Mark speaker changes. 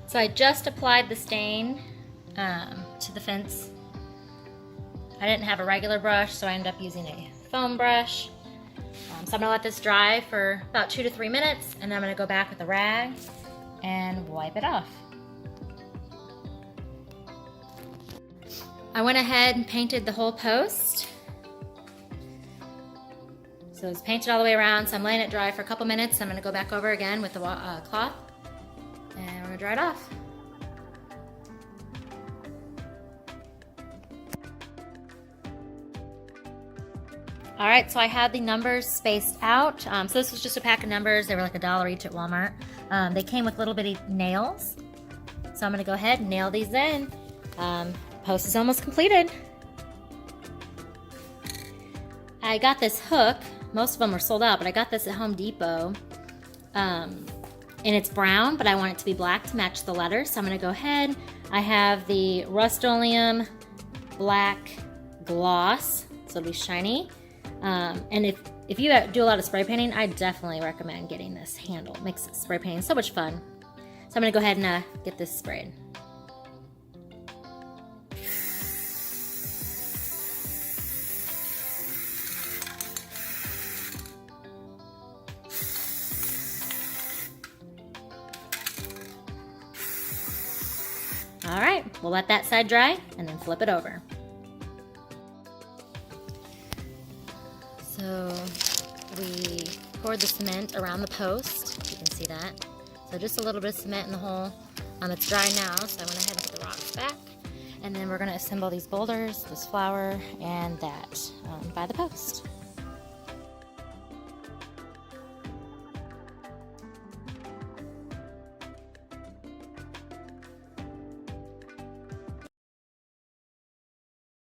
Speaker 1: So I just applied the stain to the fence. I didn't have a regular brush, so I ended up using a foam brush. So I'm gonna let this dry for about 2 to 3 minutes, and then I'm gonna go back with a rag and wipe it off. I went ahead and painted the whole post. So it's painted all the way around, so I'm letting it dry for a couple minutes. I'm gonna go back over again with the cloth, and we're gonna dry it off. All right, so I had the numbers spaced out. So this was just a pack of numbers. They were like $1 each at Walmart. They came with little bitty nails. So I'm gonna go ahead and nail these in. Post is almost completed. I got this hook. Most of them were sold out, but I got this at Home Depot. And it's brown, but I want it to be black to match the letters. So I'm gonna go ahead. I have the Rust-Oleum black gloss, so it'll be shiny. And if you do a lot of spray painting, I definitely recommend getting this handle. It makes spray painting so much fun. So I'm gonna go ahead and get this sprayed. All right, we'll let that side dry and then flip it over. So we poured the cement around the post. You can see that. So just a little bit of cement in the hole. It's dry now, so I went ahead and put the rocks back. And then we're gonna assemble these boulders, this flower, and that by the post.